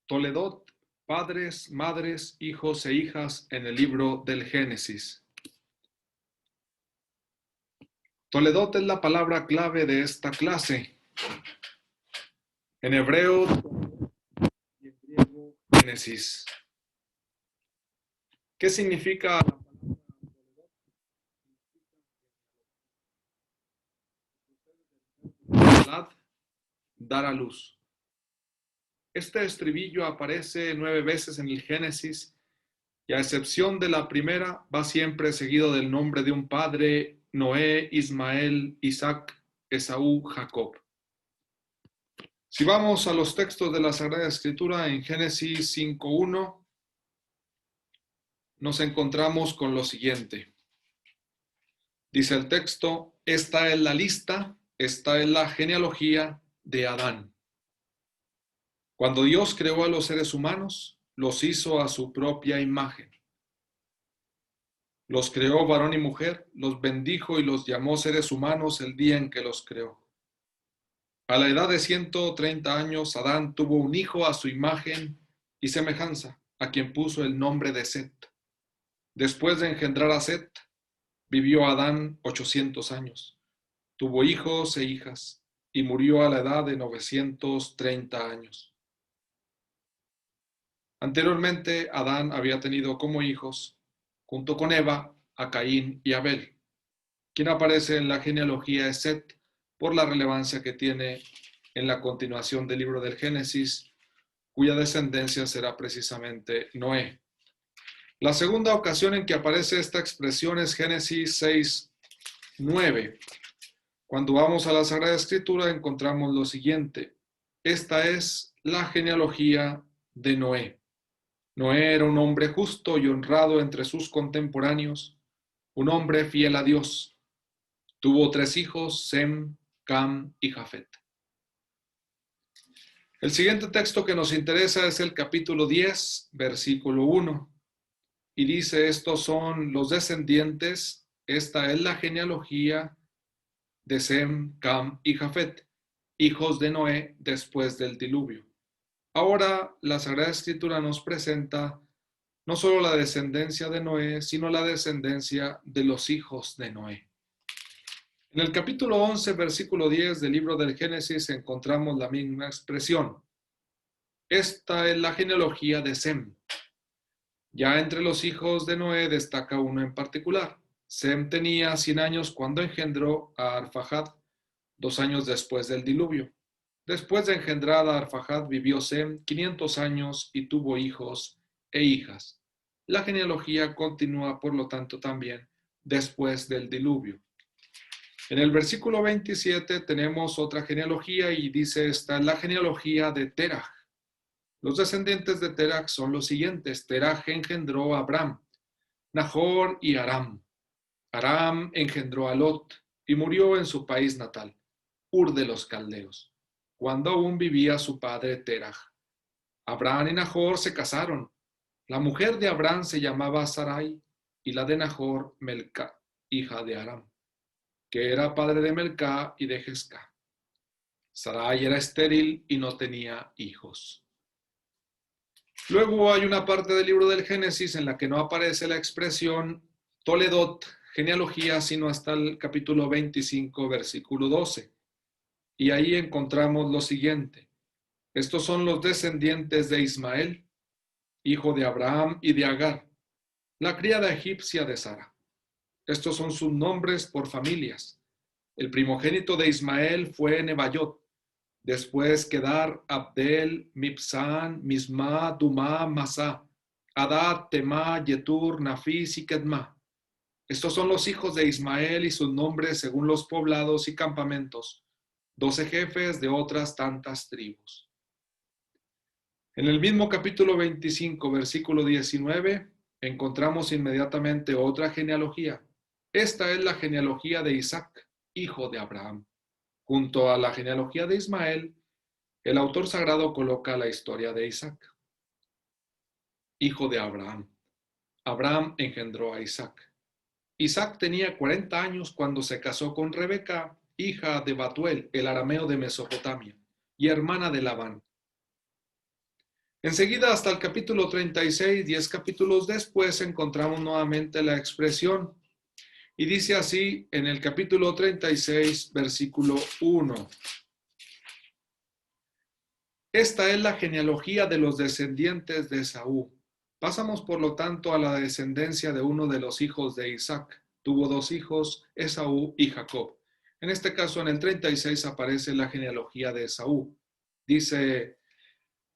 Toledot, padres, madres, hijos e hijas en el libro del Génesis. Toledot es la palabra clave de esta clase. En hebreo y en griego, Génesis. ¿Qué significa la palabra Toledot? Dar a luz. Este estribillo aparece 9 veces en el Génesis y a excepción de la primera, va siempre seguido del nombre de un padre: Noé, Ismael, Isaac, Esaú, Jacob. Si vamos a los textos de la Sagrada Escritura en Génesis 5:1, nos encontramos con lo siguiente. Dice el texto: esta es la lista, esta es la genealogía de Adán. Cuando Dios creó a los seres humanos, los hizo a su propia imagen. Los creó varón y mujer, los bendijo y los llamó seres humanos el día en que los creó. A la edad de 130 años, Adán tuvo un hijo a su imagen y semejanza, a quien puso el nombre de Set. Después de engendrar a Set, vivió Adán 800 años. Tuvo hijos e hijas y murió a la edad de 930 años. Anteriormente, Adán había tenido como hijos, junto con Eva, a Caín y Abel. Quien aparece en la genealogía es Set, por la relevancia que tiene en la continuación del libro del Génesis, cuya descendencia será precisamente Noé. La segunda ocasión en que aparece esta expresión es Génesis 6:9. Cuando vamos a la Sagrada Escritura encontramos lo siguiente: esta es la genealogía de Noé. Noé era un hombre justo y honrado entre sus contemporáneos, un hombre fiel a Dios. Tuvo 3 hijos, Sem, Cam y Jafet. El siguiente texto que nos interesa es el capítulo 10, versículo 1. Y dice: estos son los descendientes, esta es la genealogía de Sem, Cam y Jafet, hijos de Noé después del diluvio. Ahora la Sagrada Escritura nos presenta no solo la descendencia de Noé, sino la descendencia de los hijos de Noé. En el capítulo 11, versículo 10 del libro del Génesis encontramos la misma expresión. Esta es la genealogía de Sem. Ya entre los hijos de Noé destaca uno en particular. Sem tenía 100 años cuando engendró a Arfajad, 2 años después del diluvio. Después de engendrar a Arfajad vivió Sem 500 años y tuvo hijos e hijas. La genealogía continúa, por lo tanto, también después del diluvio. En el versículo 27 tenemos otra genealogía y dice: esta es la genealogía de Teraj. Los descendientes de Teraj son los siguientes. Teraj engendró a Abram, Nahor y Aram. Aram engendró a Lot y murió en su país natal, Ur de los Caldeos, cuando aún vivía su padre Teraj. Abram y Nahor se casaron. La mujer de Abram se llamaba Sarai y la de Nahor Melca, hija de Aram, que era padre de Melca y de Jesca. Sarai era estéril y no tenía hijos. Luego hay una parte del libro del Génesis en la que no aparece la expresión Toledot, genealogía, sino hasta el capítulo 25, versículo 12. Y ahí encontramos lo siguiente: estos son los descendientes de Ismael, hijo de Abraham y de Agar, la criada egipcia de Sara. Estos son sus nombres por familias. El primogénito de Ismael fue Nebayot, después Kedar, Abdel, Mibsán, Misma, Dumá, Masá, Adad, Temá, Yetur, Nafis y Kedma. Estos son los hijos de Ismael y sus nombres según los poblados y campamentos, 12 jefes de otras tantas tribus. En el mismo capítulo 25, versículo 19, encontramos inmediatamente otra genealogía. Esta es la genealogía de Isaac, hijo de Abraham. Junto a la genealogía de Ismael, el autor sagrado coloca la historia de Isaac, hijo de Abraham. Abraham engendró a Isaac. Isaac tenía 40 años cuando se casó con Rebeca, hija de Batuel, el arameo de Mesopotamia, y hermana de Labán. Enseguida, hasta el capítulo 36, 10 capítulos después, encontramos nuevamente la expresión. Y dice así en el capítulo 36, versículo 1. Esta es la genealogía de los descendientes de Esaú. Pasamos, por lo tanto, a la descendencia de uno de los hijos de Isaac. Tuvo dos hijos, Esaú y Jacob. En este caso, en el 36 aparece la genealogía de Esaú. Dice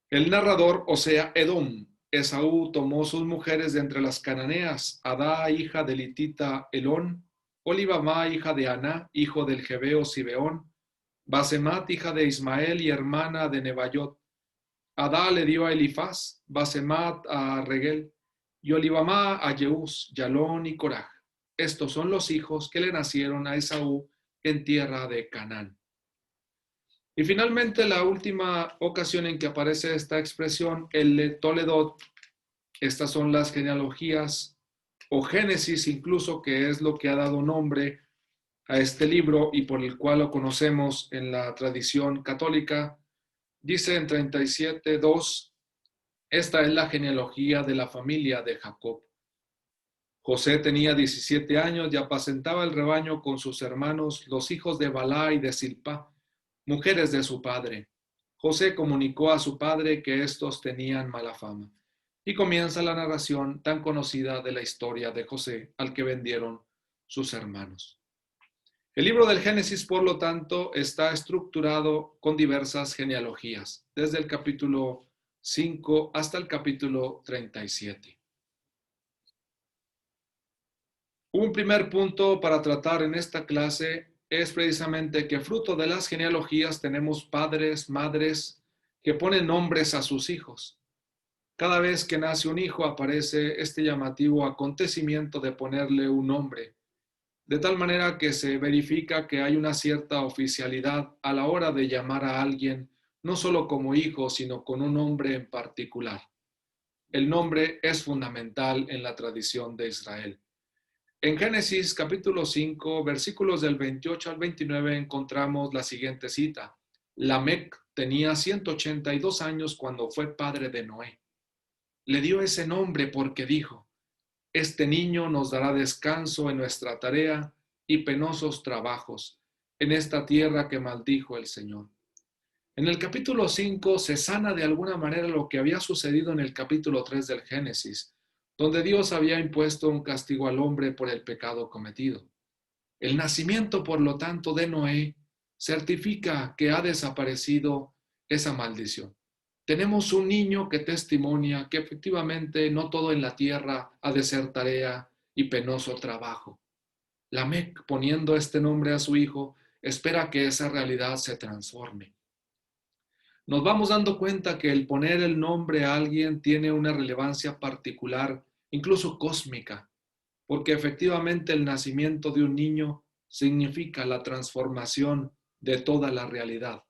el narrador, o sea, Edom. Esaú tomó sus mujeres de entre las cananeas, Adá, hija del hitita Elón, Olibamá, hija de Aná, hijo del Jebeo Sibeón, Basemat, hija de Ismael y hermana de Nebayot. Adá le dio a Elifaz, Basemat a Reguel, y Olibamá a Jeús, Yalón y Coraj. Estos son los hijos que le nacieron a Esaú en tierra de Canaán. Y finalmente, la última ocasión en que aparece esta expresión, el Toledot. Estas son las genealogías o Génesis incluso, que es lo que ha dado nombre a este libro y por el cual lo conocemos en la tradición católica. Dice en 37:2, esta es la genealogía de la familia de Jacob. José tenía 17 años y apacentaba el rebaño con sus hermanos, los hijos de Balá y de Silpá, mujeres de su padre. José comunicó a su padre que estos tenían mala fama. Y comienza la narración tan conocida de la historia de José, al que vendieron sus hermanos. El libro del Génesis, por lo tanto, está estructurado con diversas genealogías, desde el capítulo 5 hasta el capítulo 37. Un primer punto para tratar en esta clase es precisamente que fruto de las genealogías tenemos padres, madres que ponen nombres a sus hijos. Cada vez que nace un hijo aparece este llamativo acontecimiento de ponerle un nombre, de tal manera que se verifica que hay una cierta oficialidad a la hora de llamar a alguien, no solo como hijo, sino con un nombre en particular. El nombre es fundamental en la tradición de Israel. En Génesis capítulo 5, versículos del 28 al 29, encontramos la siguiente cita. Lamec tenía 182 años cuando fue padre de Noé. Le dio ese nombre porque dijo, este niño nos dará descanso en nuestra tarea y penosos trabajos en esta tierra que maldijo el Señor. En el capítulo 5 se sana de alguna manera lo que había sucedido en el capítulo 3 del Génesis, donde Dios había impuesto un castigo al hombre por el pecado cometido. El nacimiento, por lo tanto, de Noé certifica que ha desaparecido esa maldición. Tenemos un niño que testimonia que efectivamente no todo en la tierra ha de ser tarea y penoso trabajo. Lamec, poniendo este nombre a su hijo, espera que esa realidad se transforme. Nos vamos dando cuenta que el poner el nombre a alguien tiene una relevancia particular, incluso cósmica, porque efectivamente el nacimiento de un niño significa la transformación de toda la realidad.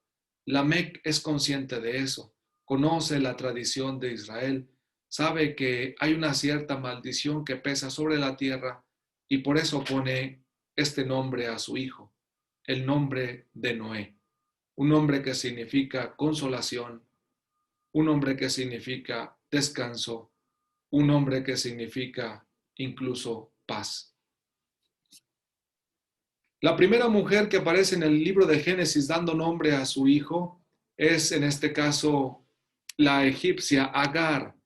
Lamec es consciente de eso, conoce la tradición de Israel, sabe que hay una cierta maldición que pesa sobre la tierra y por eso pone este nombre a su hijo, el nombre de Noé, un nombre que significa consolación, un nombre que significa descanso, un nombre que significa incluso paz. La primera mujer que aparece en el libro de Génesis dando nombre a su hijo es en este caso la egipcia Agar.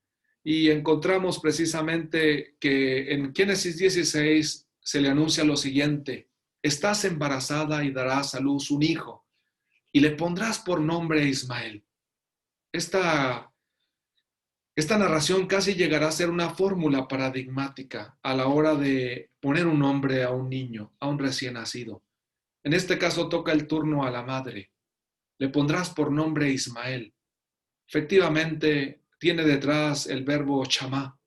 Y encontramos precisamente que en Génesis 16 se le anuncia lo siguiente: estás embarazada y darás a luz un hijo y le pondrás por nombre Ismael. Esta narración casi llegará a ser una fórmula paradigmática a la hora de poner un nombre a un niño, a un recién nacido. En este caso toca el turno a la madre. Le pondrás por nombre Ismael. Efectivamente, tiene detrás el verbo chamá,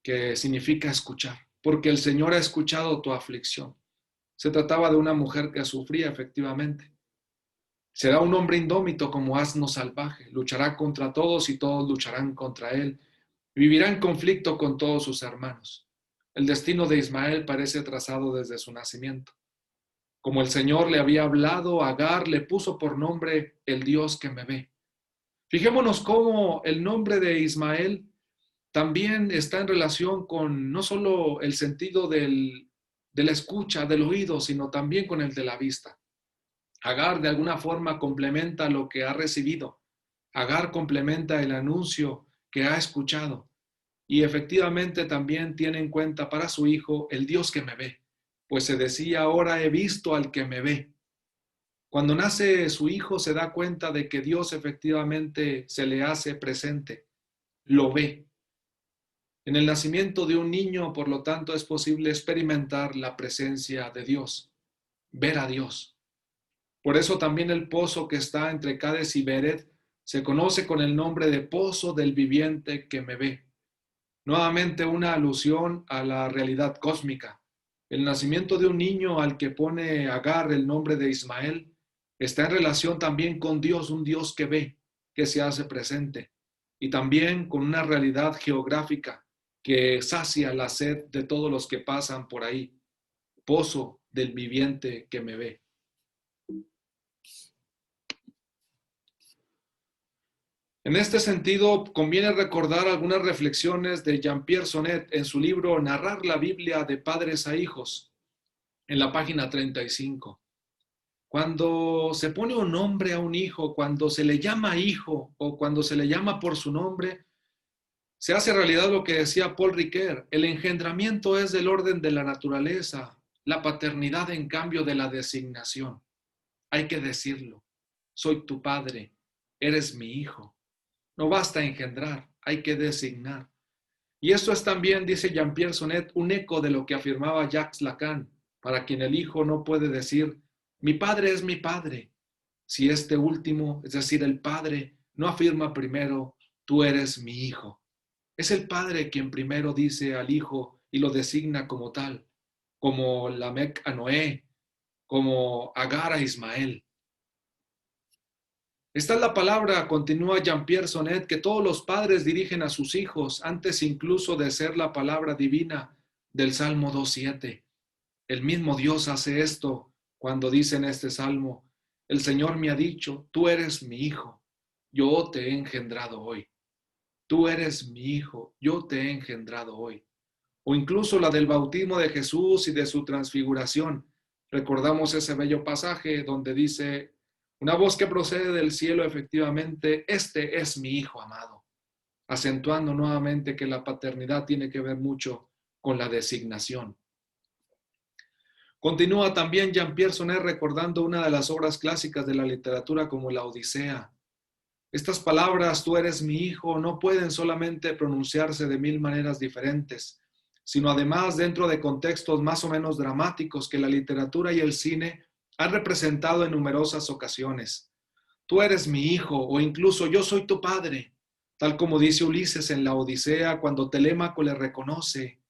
que significa escuchar, porque el Señor ha escuchado tu aflicción. Se trataba de una mujer que sufría efectivamente. Será un hombre indómito como asno salvaje, luchará contra todos y todos lucharán contra él. Vivirá en conflicto con todos sus hermanos. El destino de Ismael parece trazado desde su nacimiento. Como el Señor le había hablado, Agar le puso por nombre el Dios que me ve. Fijémonos cómo el nombre de Ismael también está en relación con no solo el sentido de la escucha, del oído, sino también con el de la vista. Agar de alguna forma complementa lo que ha recibido. Agar complementa el anuncio que ha escuchado. Y efectivamente también tiene en cuenta para su hijo el Dios que me ve. Pues se decía, ahora he visto al que me ve. Cuando nace su hijo se da cuenta de que Dios efectivamente se le hace presente, lo ve. En el nacimiento de un niño, por lo tanto, es posible experimentar la presencia de Dios, ver a Dios. Por eso también el pozo que está entre Cades y Bered se conoce con el nombre de Pozo del Viviente que me ve. Nuevamente una alusión a la realidad cósmica. El nacimiento de un niño al que pone Agar el nombre de Ismael está en relación también con Dios, un Dios que ve, que se hace presente, y también con una realidad geográfica que sacia la sed de todos los que pasan por ahí. Pozo del viviente que me ve. En este sentido, conviene recordar algunas reflexiones de Jean-Pierre Sonnet en su libro Narrar la Biblia de padres a hijos, en la página 35. Cuando se pone un nombre a un hijo, cuando se le llama hijo o cuando se le llama por su nombre, se hace realidad lo que decía Paul Ricoeur: el engendramiento es del orden de la naturaleza, la paternidad en cambio de la designación. Hay que decirlo, soy tu padre, eres mi hijo. No basta engendrar, hay que designar. Y esto es también, dice Jean-Pierre Sonnet, un eco de lo que afirmaba Jacques Lacan, para quien el hijo no puede decir, mi padre es mi padre, si este último, es decir, el padre, no afirma primero, tú eres mi hijo. Es el padre quien primero dice al hijo y lo designa como tal, como Lamec a Noé, como Agar a Ismael. Esta es la palabra, continúa Jean-Pierre Sonnet, que todos los padres dirigen a sus hijos antes incluso de ser la palabra divina del Salmo 2.7. El mismo Dios hace esto cuando dice en este Salmo, el Señor me ha dicho, tú eres mi hijo, yo te he engendrado hoy. Tú eres mi hijo, yo te he engendrado hoy. O incluso la del bautismo de Jesús y de su transfiguración. Recordamos ese bello pasaje donde dice, una voz que procede del cielo, efectivamente, este es mi hijo amado, acentuando nuevamente que la paternidad tiene que ver mucho con la designación. Continúa también Jean-Pierre Sonnet recordando una de las obras clásicas de la literatura como la Odisea. Estas palabras, tú eres mi hijo, no pueden solamente pronunciarse de mil maneras diferentes, sino además dentro de contextos más o menos dramáticos que la literatura y el cine han representado en numerosas ocasiones. Tú eres mi hijo, o incluso yo soy tu padre, tal como dice Ulises en la Odisea cuando Telémaco le reconoce,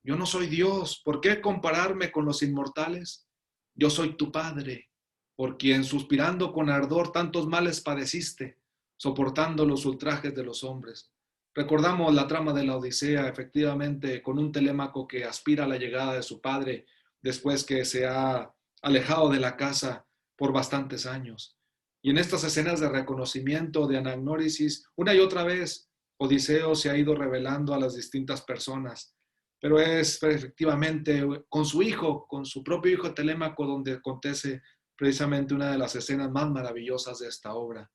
yo no soy Dios, ¿por qué compararme con los inmortales? Yo soy tu padre, por quien suspirando con ardor tantos males padeciste, soportando los ultrajes de los hombres. Recordamos la trama de la Odisea, efectivamente, con un Telémaco que aspira a la llegada de su padre después que se ha alejado de la casa por bastantes años. Y en estas escenas de reconocimiento, de anagnórisis, una y otra vez, Odiseo se ha ido revelando a las distintas personas, pero es efectivamente con su hijo, con su propio hijo Telémaco, donde acontece precisamente una de las escenas más maravillosas de esta obra,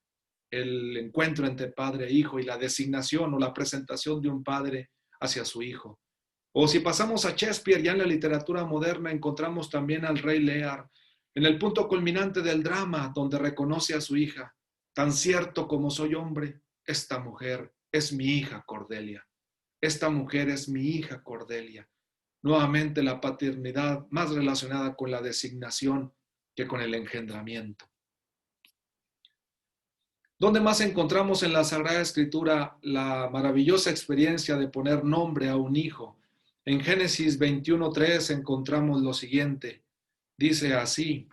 el encuentro entre padre e hijo y la designación o la presentación de un padre hacia su hijo. O si pasamos a Shakespeare, ya en la literatura moderna encontramos también al rey Lear, en el punto culminante del drama, donde reconoce a su hija, tan cierto como soy hombre, esta mujer es mi hija Cordelia. Esta mujer es mi hija Cordelia. Nuevamente la paternidad más relacionada con la designación que con el engendramiento. ¿Dónde más encontramos en la Sagrada Escritura la maravillosa experiencia de poner nombre a un hijo? En Génesis 21:3 encontramos lo siguiente. Dice así,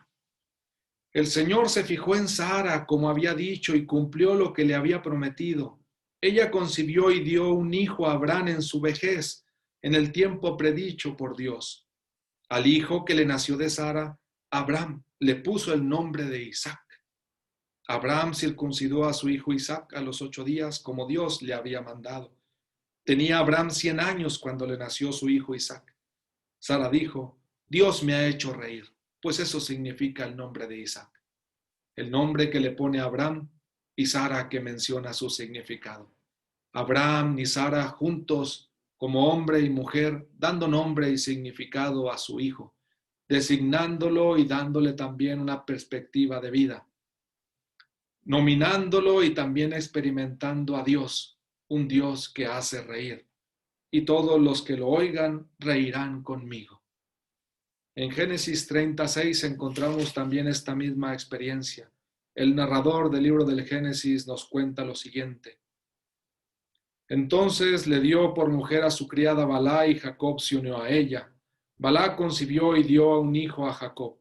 el Señor se fijó en Sara como había dicho y cumplió lo que le había prometido. Ella concibió y dio un hijo a Abraham en su vejez, en el tiempo predicho por Dios. Al hijo que le nació de Sara, Abraham le puso el nombre de Isaac. Abraham circuncidó a su hijo Isaac a los 8 días, como Dios le había mandado. Tenía Abraham 100 años cuando le nació su hijo Isaac. Sara dijo, Dios me ha hecho reír, pues eso significa el nombre de Isaac. El nombre que le pone a Abraham y Sara que menciona su significado. Abraham y Sara juntos como hombre y mujer, dando nombre y significado a su hijo, designándolo y dándole también una perspectiva de vida, nominándolo y también experimentando a Dios, un Dios que hace reír. Y todos los que lo oigan reirán conmigo. En Génesis 36 encontramos también esta misma experiencia. El narrador del libro del Génesis nos cuenta lo siguiente. Entonces le dio por mujer a su criada Balá y Jacob se unió a ella. Balá concibió y dio a un hijo a Jacob.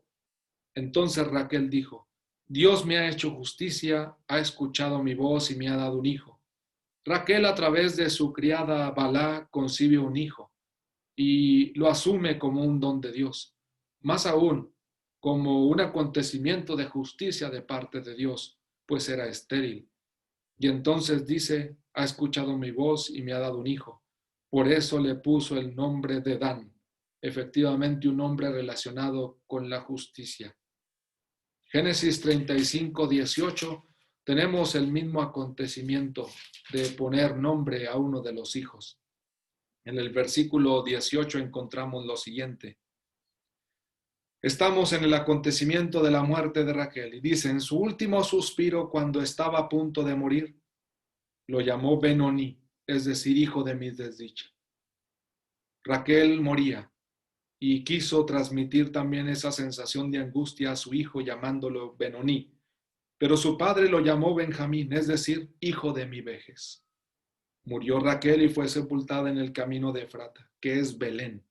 Entonces Raquel dijo, Dios me ha hecho justicia, ha escuchado mi voz y me ha dado un hijo. Raquel a través de su criada Balá concibe un hijo y lo asume como un don de Dios. Más aún, como un acontecimiento de justicia de parte de Dios, pues era estéril. Y entonces dice, ha escuchado mi voz y me ha dado un hijo. Por eso le puso el nombre de Dan, efectivamente un nombre relacionado con la justicia. Génesis 35, 18, tenemos el mismo acontecimiento de poner nombre a uno de los hijos. En el versículo 18 encontramos lo siguiente. Estamos en el acontecimiento de la muerte de Raquel y dice, en su último suspiro, cuando estaba a punto de morir, lo llamó Benoni, es decir, hijo de mi desdicha. Raquel moría y quiso transmitir también esa sensación de angustia a su hijo llamándolo Benoni, pero su padre lo llamó Benjamín, es decir, hijo de mi vejez. Murió Raquel y fue sepultada en el camino de Efrata, que es Belén.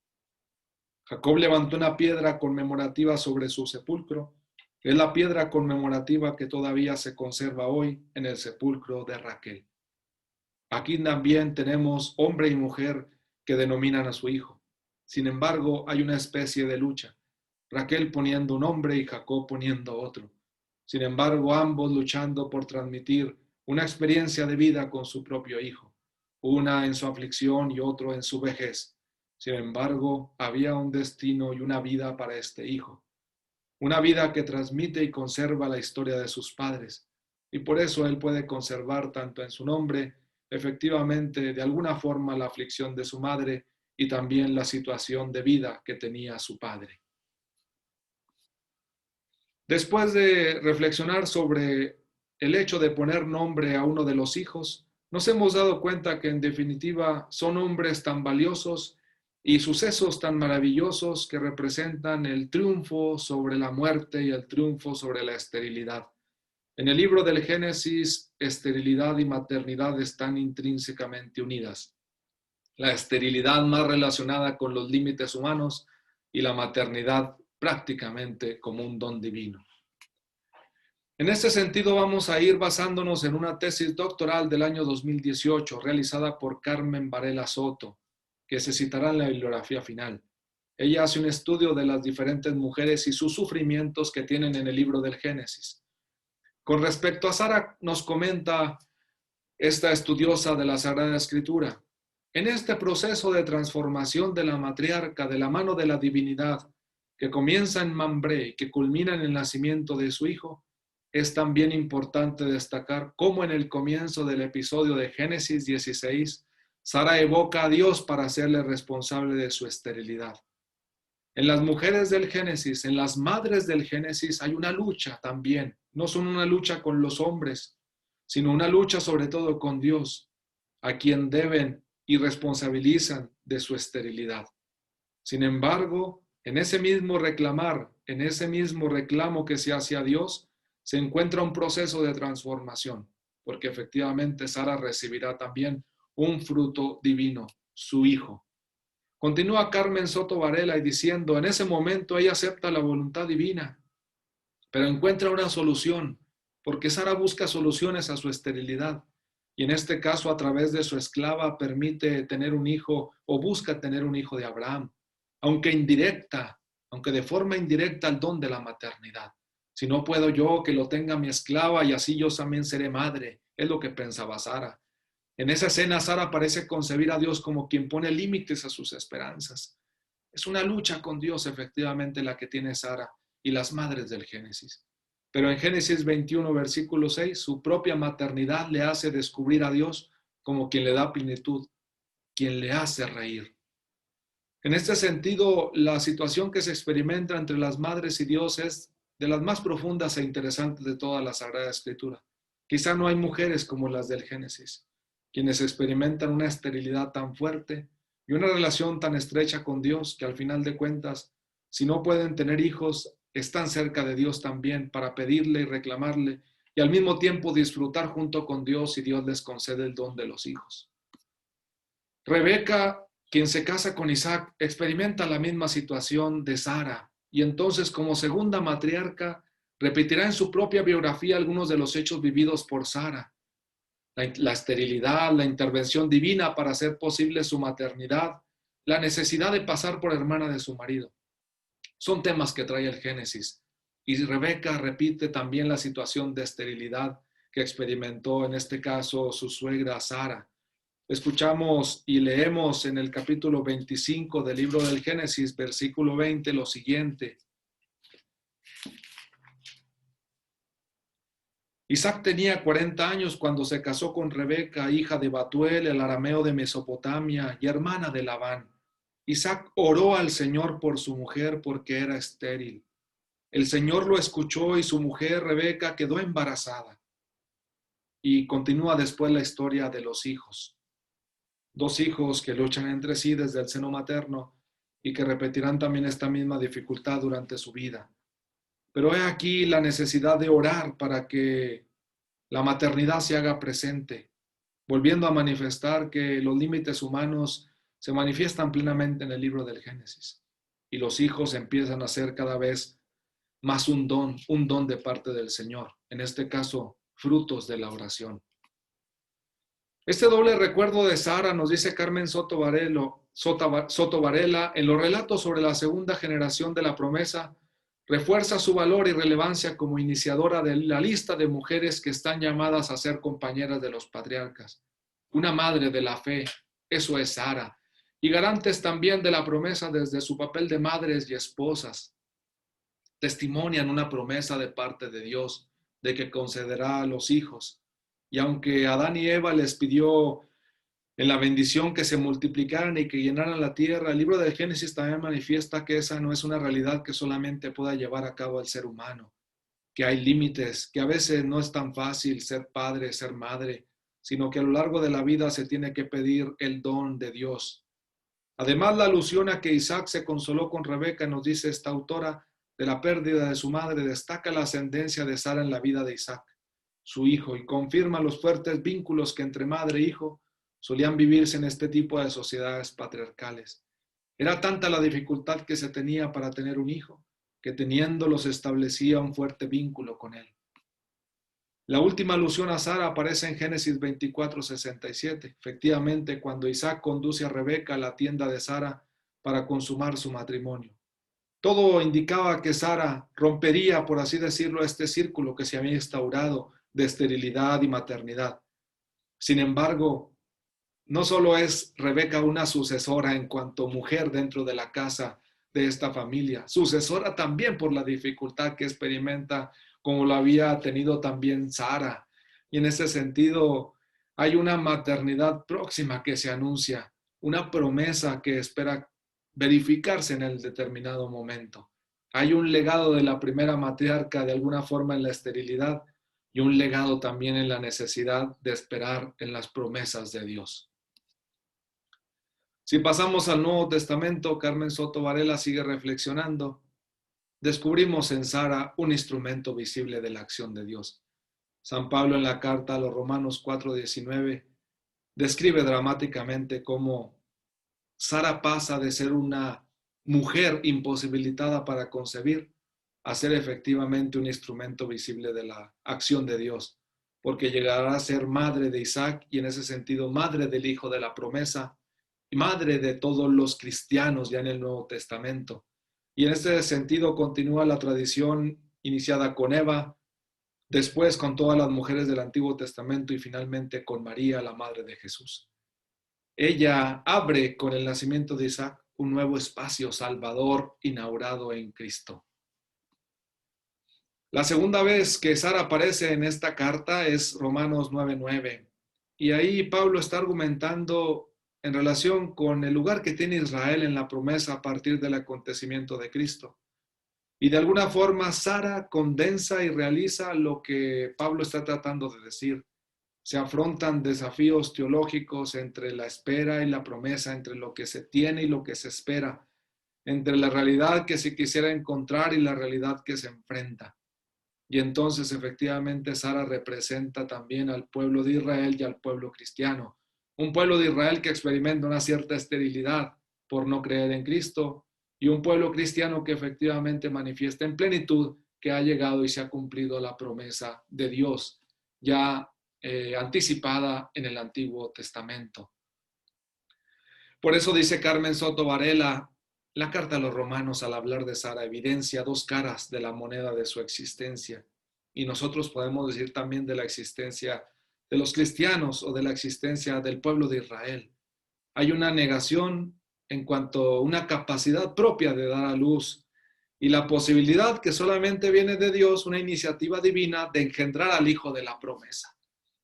Jacob levantó una piedra conmemorativa sobre su sepulcro. Es la piedra conmemorativa que todavía se conserva hoy en el sepulcro de Raquel. Aquí también tenemos hombre y mujer que denominan a su hijo. Sin embargo, hay una especie de lucha. Raquel poniendo un nombre y Jacob poniendo otro. Sin embargo, ambos luchando por transmitir una experiencia de vida con su propio hijo, una en su aflicción y otro en su vejez. Sin embargo, había un destino y una vida para este hijo, una vida que transmite y conserva la historia de sus padres, y por eso él puede conservar tanto en su nombre, efectivamente, de alguna forma la aflicción de su madre y también la situación de vida que tenía su padre. Después de reflexionar sobre el hecho de poner nombre a uno de los hijos, nos hemos dado cuenta que en definitiva son hombres tan valiosos y sucesos tan maravillosos que representan el triunfo sobre la muerte y el triunfo sobre la esterilidad. En el libro del Génesis, esterilidad y maternidad están intrínsecamente unidas. La esterilidad más relacionada con los límites humanos y la maternidad prácticamente como un don divino. En este sentido vamos a ir basándonos en una tesis doctoral del año 2018 realizada por Carmen Varela Soto, que se citará en la bibliografía final. Ella hace un estudio de las diferentes mujeres y sus sufrimientos que tienen en el libro del Génesis. Con respecto a Sara, nos comenta esta estudiosa de la Sagrada Escritura. En este proceso de transformación de la matriarca de la mano de la divinidad, que comienza en Mambré y que culmina en el nacimiento de su hijo, es también importante destacar cómo en el comienzo del episodio de Génesis 16, Sara evoca a Dios para hacerle responsable de su esterilidad. En las mujeres del Génesis, en las madres del Génesis, hay una lucha también. No son una lucha con los hombres, sino una lucha sobre todo con Dios, a quien deben y responsabilizan de su esterilidad. Sin embargo, en ese mismo reclamar, en ese mismo reclamo que se hace a Dios, se encuentra un proceso de transformación, porque efectivamente Sara recibirá también un fruto divino, su hijo. Continúa Carmen Soto Varela y diciendo, en ese momento ella acepta la voluntad divina, pero encuentra una solución, porque Sara busca soluciones a su esterilidad. Y en este caso, a través de su esclava, permite tener un hijo o busca tener un hijo de Abraham, aunque indirecta, aunque de forma indirecta al don de la maternidad. Si no puedo yo, que lo tenga mi esclava y así yo también seré madre. Es lo que pensaba Sara. En esa escena, Sara parece concebir a Dios como quien pone límites a sus esperanzas. Es una lucha con Dios, efectivamente, la que tiene Sara y las madres del Génesis. Pero en Génesis 21, versículo 6, su propia maternidad le hace descubrir a Dios como quien le da plenitud, quien le hace reír. En este sentido, la situación que se experimenta entre las madres y Dios es de las más profundas e interesantes de toda la Sagrada Escritura. Quizá no hay mujeres como las del Génesis, quienes experimentan una esterilidad tan fuerte y una relación tan estrecha con Dios que al final de cuentas, si no pueden tener hijos, están cerca de Dios también para pedirle y reclamarle y al mismo tiempo disfrutar junto con Dios y Dios les concede el don de los hijos. Rebeca, quien se casa con Isaac, experimenta la misma situación de Sara y entonces como segunda matriarca repetirá en su propia biografía algunos de los hechos vividos por Sara. La esterilidad, la intervención divina para hacer posible su maternidad, la necesidad de pasar por hermana de su marido. Son temas que trae el Génesis. Y Rebeca repite también la situación de esterilidad que experimentó en este caso su suegra Sara. Escuchamos y leemos en el capítulo 25 del libro del Génesis, versículo 20, lo siguiente. Isaac tenía 40 años cuando se casó con Rebeca, hija de Batuel, el arameo de Mesopotamia y hermana de Labán. Isaac oró al Señor por su mujer porque era estéril. El Señor lo escuchó y su mujer Rebeca quedó embarazada. Y continúa después la historia de los hijos. Dos hijos que luchan entre sí desde el seno materno y que repetirán también esta misma dificultad durante su vida. Pero he aquí la necesidad de orar para que la maternidad se haga presente, volviendo a manifestar que los límites humanos se manifiestan plenamente en el libro del Génesis. Y los hijos empiezan a ser cada vez más un don de parte del Señor, en este caso, frutos de la oración. Este doble recuerdo de Sara, nos dice Carmen Soto Varela, en los relatos sobre la segunda generación de la promesa, refuerza su valor y relevancia como iniciadora de la lista de mujeres que están llamadas a ser compañeras de los patriarcas. Una madre de la fe, eso es Sara, y garantes también de la promesa desde su papel de madres y esposas. Testimonian una promesa de parte de Dios de que concederá a los hijos. Y aunque Adán y Eva les pidió en la bendición que se multiplicaran y que llenaran la tierra, el libro del Génesis también manifiesta que esa no es una realidad que solamente pueda llevar a cabo el ser humano, que hay límites, que a veces no es tan fácil ser padre, ser madre, sino que a lo largo de la vida se tiene que pedir el don de Dios. Además, la alusión a que Isaac se consoló con Rebeca, nos dice esta autora, de la pérdida de su madre, destaca la ascendencia de Sara en la vida de Isaac, su hijo, y confirma los fuertes vínculos que entre madre e hijo solían vivirse en este tipo de sociedades patriarcales. Era tanta la dificultad que se tenía para tener un hijo, que teniéndolo se establecía un fuerte vínculo con él. La última alusión a Sara aparece en Génesis 24:67, efectivamente cuando Isaac conduce a Rebeca a la tienda de Sara para consumar su matrimonio. Todo indicaba que Sara rompería, por así decirlo, este círculo que se había instaurado de esterilidad y maternidad. Sin embargo, no solo es Rebeca una sucesora en cuanto mujer dentro de la casa de esta familia, sucesora también por la dificultad que experimenta como lo había tenido también Sara. Y en ese sentido hay una maternidad próxima que se anuncia, una promesa que espera verificarse en el determinado momento. Hay un legado de la primera matriarca de alguna forma en la esterilidad y un legado también en la necesidad de esperar en las promesas de Dios. Si pasamos al Nuevo Testamento, Carmen Soto Varela sigue reflexionando. Descubrimos en Sara un instrumento visible de la acción de Dios. San Pablo en la carta a los Romanos 4:19 describe dramáticamente cómo Sara pasa de ser una mujer imposibilitada para concebir a ser efectivamente un instrumento visible de la acción de Dios, porque llegará a ser madre de Isaac y en ese sentido madre del hijo de la promesa, y madre de todos los cristianos ya en el Nuevo Testamento. Y en este sentido continúa la tradición iniciada con Eva, después con todas las mujeres del Antiguo Testamento y finalmente con María, la madre de Jesús. Ella abre con el nacimiento de Isaac un nuevo espacio salvador inaugurado en Cristo. La segunda vez que Sara aparece en esta carta es Romanos 9:9. Y ahí Pablo está argumentando en relación con el lugar que tiene Israel en la promesa a partir del acontecimiento de Cristo. Y de alguna forma Sara condensa y realiza lo que Pablo está tratando de decir. Se afrontan desafíos teológicos entre la espera y la promesa, entre lo que se tiene y lo que se espera, entre la realidad que se quisiera encontrar y la realidad que se enfrenta. Y entonces efectivamente Sara representa también al pueblo de Israel y al pueblo cristiano. Un pueblo de Israel que experimenta una cierta esterilidad por no creer en Cristo y un pueblo cristiano que efectivamente manifiesta en plenitud que ha llegado y se ha cumplido la promesa de Dios ya anticipada en el Antiguo Testamento. Por eso dice Carmen Soto Varela, la carta a los romanos al hablar de Sara evidencia dos caras de la moneda de su existencia. Y nosotros podemos decir también de la existencia de los cristianos o de la existencia del pueblo de Israel. Hay una negación en cuanto a una capacidad propia de dar a luz y la posibilidad que solamente viene de Dios, una iniciativa divina de engendrar al hijo de la promesa.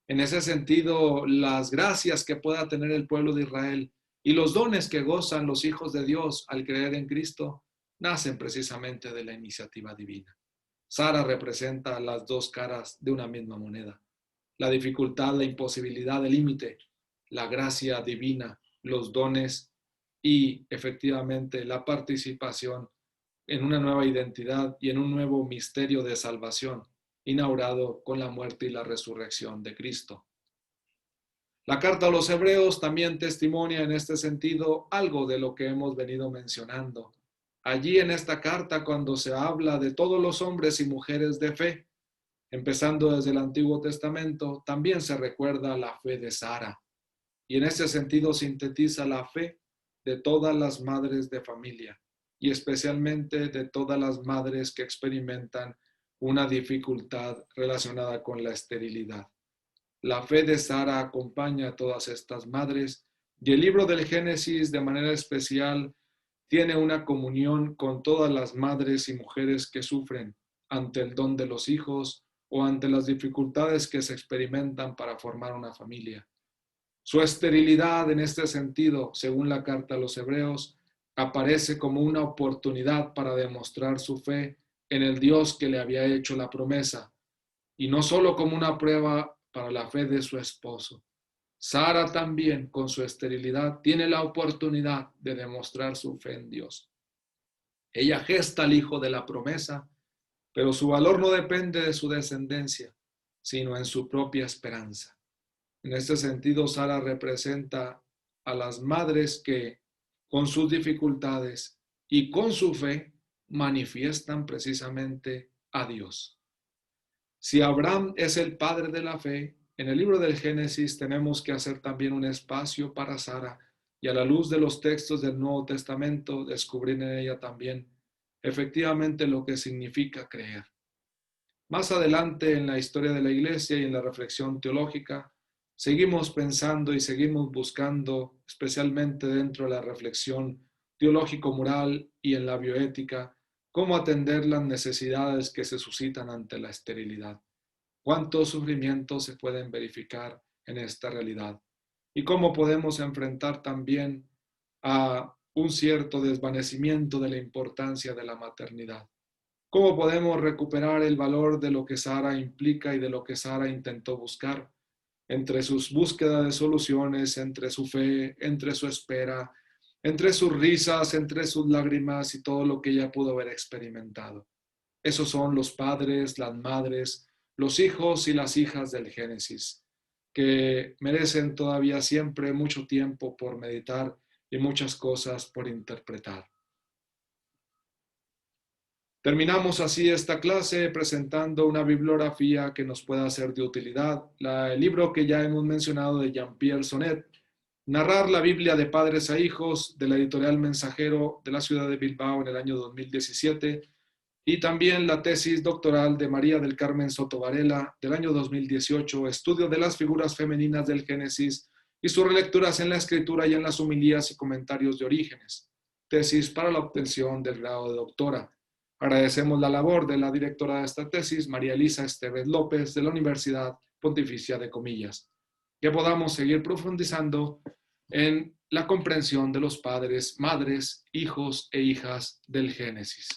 En ese sentido, las gracias que pueda tener el pueblo de Israel y los dones que gozan los hijos de Dios al creer en Cristo nacen precisamente de la iniciativa divina. Sara representa las dos caras de una misma moneda. La dificultad, la imposibilidad, el límite, la gracia divina, los dones y efectivamente la participación en una nueva identidad y en un nuevo misterio de salvación, inaugurado con la muerte y la resurrección de Cristo. La carta a los Hebreos también testimonia en este sentido algo de lo que hemos venido mencionando. Allí en esta carta, cuando se habla de todos los hombres y mujeres de fe, empezando desde el Antiguo Testamento, también se recuerda la fe de Sara. Y en ese sentido sintetiza la fe de todas las madres de familia y especialmente de todas las madres que experimentan una dificultad relacionada con la esterilidad. La fe de Sara acompaña a todas estas madres y el libro del Génesis de manera especial tiene una comunión con todas las madres y mujeres que sufren ante el don de los hijos o ante las dificultades que se experimentan para formar una familia. Su esterilidad en este sentido, según la carta a los Hebreos, aparece como una oportunidad para demostrar su fe en el Dios que le había hecho la promesa, y no solo como una prueba para la fe de su esposo. Sara también, con su esterilidad, tiene la oportunidad de demostrar su fe en Dios. Ella gesta al hijo de la promesa, pero su valor no depende de su descendencia, sino en su propia esperanza. En este sentido, Sara representa a las madres que, con sus dificultades y con su fe, manifiestan precisamente a Dios. Si Abraham es el padre de la fe, en el libro del Génesis tenemos que hacer también un espacio para Sara y a la luz de los textos del Nuevo Testamento descubrir en ella también efectivamente lo que significa creer. Más adelante en la historia de la Iglesia y en la reflexión teológica, seguimos pensando y seguimos buscando, especialmente dentro de la reflexión teológico-moral y en la bioética, cómo atender las necesidades que se suscitan ante la esterilidad. ¿Cuántos sufrimientos se pueden verificar en esta realidad? Y cómo podemos enfrentar también a un cierto desvanecimiento de la importancia de la maternidad. ¿Cómo podemos recuperar el valor de lo que Sara implica y de lo que Sara intentó buscar? Entre sus búsquedas de soluciones, entre su fe, entre su espera, entre sus risas, entre sus lágrimas y todo lo que ella pudo haber experimentado. Esos son los padres, las madres, los hijos y las hijas del Génesis, que merecen todavía siempre mucho tiempo por meditar y muchas cosas por interpretar. Terminamos así esta clase presentando una bibliografía que nos pueda ser de utilidad. El libro que ya hemos mencionado de Jean-Pierre Sonnet, Narrar la Biblia de padres a hijos, de la editorial Mensajero de la ciudad de Bilbao en el año 2017. Y también la tesis doctoral de María del Carmen Soto Varela del año 2018, Estudio de las figuras femeninas del Génesis y sus relecturas en la escritura y en las homilías y comentarios de Orígenes. Tesis para la obtención del grado de doctora. Agradecemos la labor de la directora de esta tesis, María Elisa Estevez López, de la Universidad Pontificia de Comillas. Que podamos seguir profundizando en la comprensión de los padres, madres, hijos e hijas del Génesis.